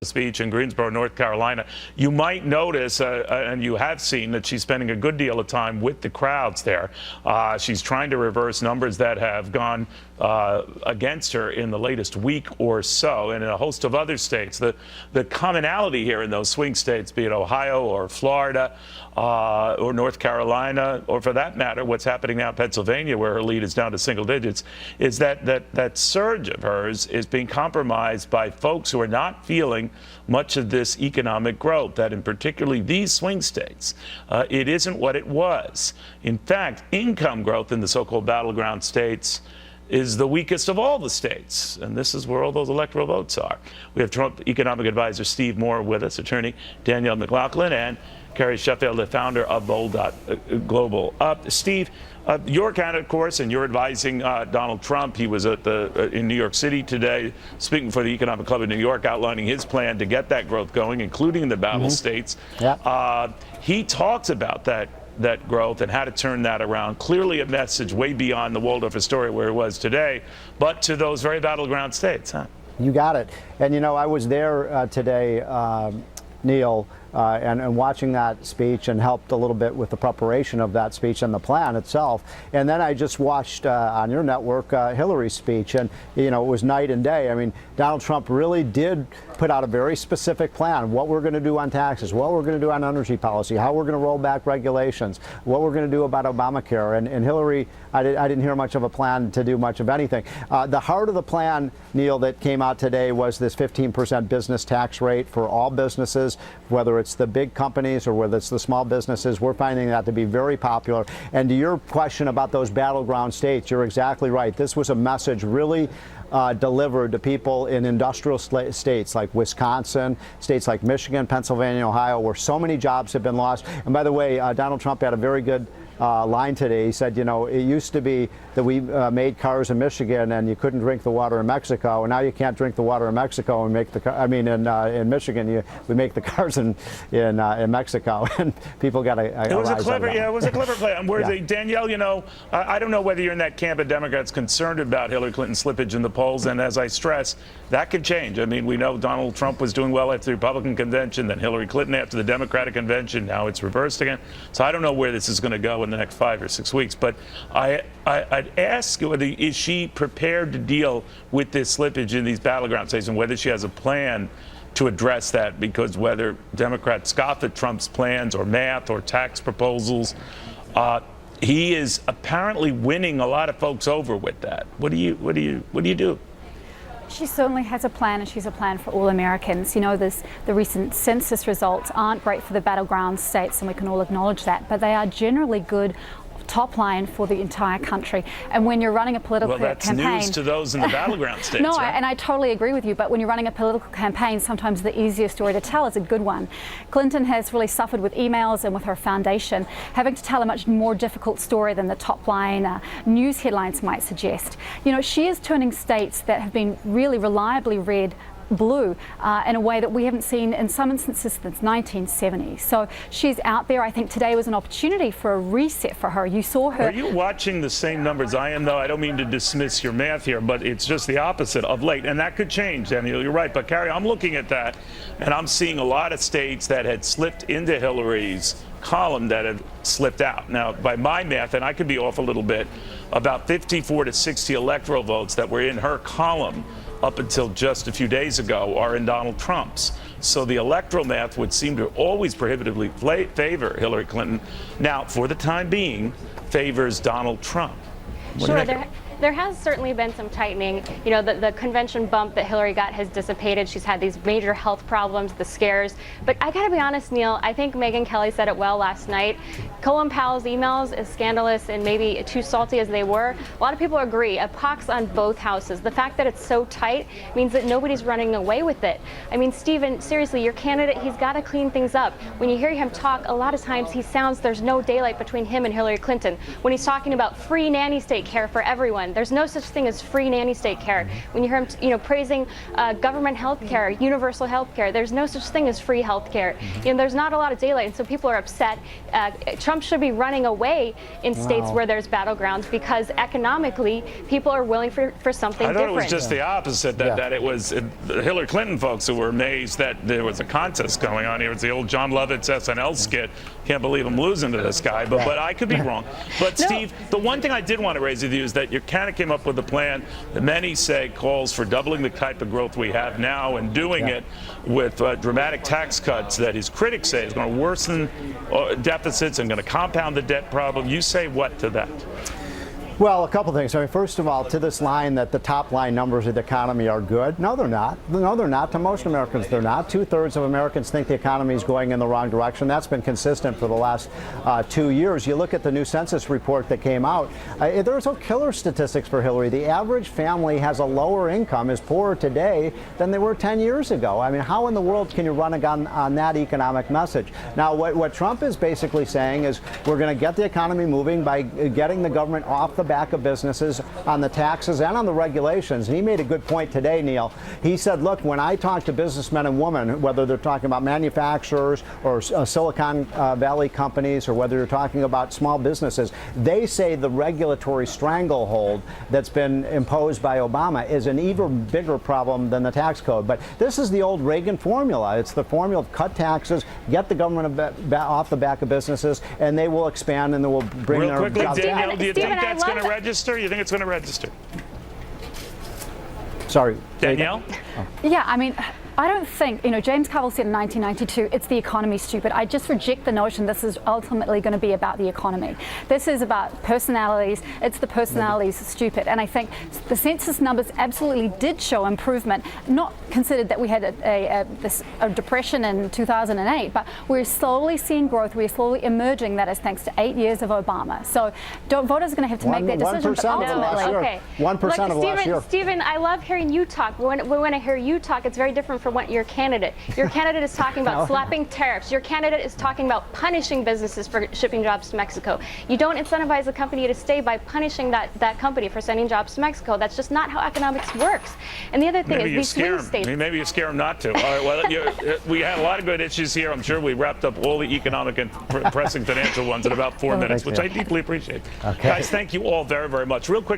speech in Greensboro, North Carolina. You might notice, and you have seen, that she's spending a good deal of time with the crowds there. She's trying to reverse numbers that have gone against her in the latest week or so, and in a host of other states. The commonality here in those swing states, be it Ohio or Florida or North Carolina, or for that matter, what's happening now in Pennsylvania, where her lead is down to single digits, is that surge of hers is being compromised by folks who are not feeling much of this economic growth, that in particularly these swing states, it isn't what it was. In fact, income growth in the so-called battleground states is the weakest of all the states, and this is where all those electoral votes are. We have Trump economic advisor Steve Moore with us, attorney Danielle McLaughlin, and Carrie Sheffield, the founder of Bold.Global. Steve, your candidate, of course, and you're advising Donald Trump. He was at in New York City today, speaking for the Economic Club of New York, outlining his plan to get that growth going, including in the battle states. Yeah. He talks about that growth and how to turn that around. Clearly a message way beyond the Waldorf Astoria where it was today, but to those very battleground states. Huh? You got it. And, you know, I was there today, Neil, and watching that speech, and helped a little bit with the preparation of that speech and the plan itself. And then I just watched on your network Hillary's speech, and you know, it was night and day. I mean, Donald Trump really did put out a very specific plan: what we're going to do on taxes, what we're going to do on energy policy, how we're going to roll back regulations, what we're going to do about Obamacare. And Hillary, I didn't hear much of a plan to do much of anything. The heart of the plan, Neil, that came out today was this 15% business tax rate for all businesses, whether it's the big companies or whether it's the small businesses. We're finding that to be very popular. And to your question about those battleground states, you're exactly right. This was a message really delivered to people in industrial states like Wisconsin, states like Michigan, Pennsylvania, Ohio, where so many jobs have been lost. And by the way, Donald Trump had a very good line today. He said, you know, it used to be that we made cars in Michigan and you couldn't drink the water in Mexico, and now you can't drink the water in Mexico and make the in Michigan we make the cars in Mexico, and people got a it was a clever it was a clever plan. Danielle, you know, I don't know whether you're in that camp of Democrats concerned about Hillary Clinton's slippage in the polls, and as I stress, that could change. I mean, we know Donald Trump was doing well after the Republican convention, then Hillary Clinton after the Democratic convention. Now it's reversed again. So I don't know where this is going to go in the next 5 or 6 weeks. But I'd ask whether is she prepared to deal with this slippage in these battleground states, and whether she has a plan to address that, because whether Democrats scoff at Trump's plans or math or tax proposals, he is apparently winning a lot of folks over with that. What do you do? She certainly has a plan, and she's a plan for all Americans. You know, the recent census results aren't great for the battleground states, and we can all acknowledge that, but they are generally good top line for the entire country. And when you're running a political campaign, news to those in the battleground states. No, right? And I totally agree with you, but when you're running a political campaign, sometimes the easiest story to tell is a good one. Clinton has really suffered with emails and with her foundation, having to tell a much more difficult story than the top line news headlines might suggest. You know, she is turning states that have been really reliably red blue in a way that we haven't seen in some instances since 1970. So she's out there. I think today was an opportunity for a reset for her. You saw her. Are you watching the same numbers I am, though? I don't mean to dismiss your math here, but it's just the opposite of late. And that could change, Daniel. You're right. But, Carrie, I'm looking at that, and I'm seeing a lot of states that had slipped into Hillary's column that have slipped out. Now, by my math, and I could be off a little bit, about 54 to 60 electoral votes that were in her column up until just a few days ago are in Donald Trump's. So the electoral math would seem to always prohibitively favor Hillary Clinton. Now, for the time being, favors Donald Trump. Sure, there has certainly been some tightening. You know, the convention bump that Hillary got has dissipated. She's had these major health problems, the scares. But I gotta be honest, Neil, I think Megyn Kelly said it well last night. Colin Powell's emails, as scandalous and maybe too salty as they were, a lot of people agree. A pox on both houses. The fact that it's so tight means that nobody's running away with it. I mean, Stephen, seriously, your candidate, he's got to clean things up. When you hear him talk, a lot of times he sounds there's no daylight between him and Hillary Clinton. When he's talking about free nanny state care for everyone, done. There's no such thing as free nanny state care. When you hear him, praising government health care, universal health care, there's no such thing as free health care. There's not a lot of daylight, and so people are upset. Trump should be running away in states where there's battlegrounds, because economically, people are willing for something different. I thought it was just the opposite, that it was the Hillary Clinton folks who were amazed that there was a contest going on here. It's the old John Lovitz SNL skit. Can't believe I'm losing to this guy, but I could be wrong. But Steve, the one thing I did want to raise with you is that you kind of came up with a plan that many say calls for doubling the type of growth we have now and doing it with dramatic tax cuts that his critics say is going to worsen deficits and going to compound the debt problem. You say what to that? Well, a couple things. I mean, first of all, to this line that the top line numbers of the economy are good. No, they're not. No, they're not. To most Americans, they're not. 2/3 of Americans think the economy is going in the wrong direction. That's been consistent for the last 2 years. You look at the new census report that came out. There's no killer statistics for Hillary. The average family has a lower income, is poorer today than they were 10 years ago. I mean, how in the world can you run a gun on that economic message? Now, what Trump is basically saying is we're going to get the economy moving by getting the government off the back of businesses on the taxes and on the regulations. And he made a good point today, Neil. He said, look, when I talk to businessmen and women, whether they're talking about manufacturers or Silicon Valley companies, or whether you're talking about small businesses, they say the regulatory stranglehold that's been imposed by Obama is an even bigger problem than the tax code. But this is the old Reagan formula. It's the formula of cut taxes, get the government off the back of businesses, and they will expand and they will bring Real their quickly, jobs Danielle, back. do you think that's going to register? You think it's going to register? Sorry, Danielle? Yeah, I mean, I don't think, James Carville said in 1992, it's the economy, stupid. I just reject the notion this is ultimately going to be about the economy. This is about personalities. It's the personalities, stupid. And I think the census numbers absolutely did show improvement, not considered that we had a depression in 2008, but we're slowly seeing growth. We're slowly emerging. That is thanks to 8 years of Obama. So voters are going to have to make that decision. 1% of the last year. Okay. 1% of last year. Stephen, I love hearing you talk. When I hear you talk, it's very different from what your candidate. Your candidate is talking about slapping tariffs. Your candidate is talking about punishing businesses for shipping jobs to Mexico. You don't incentivize a company to stay by punishing that company for sending jobs to Mexico. That's just not how economics works. And the other thing is these swing states. Maybe you scare them not to. All right, well, we had a lot of good issues here. I'm sure we wrapped up all the economic and pressing financial ones in about 4 minutes, which I deeply appreciate. Guys, thank you all very, very much. Real quick.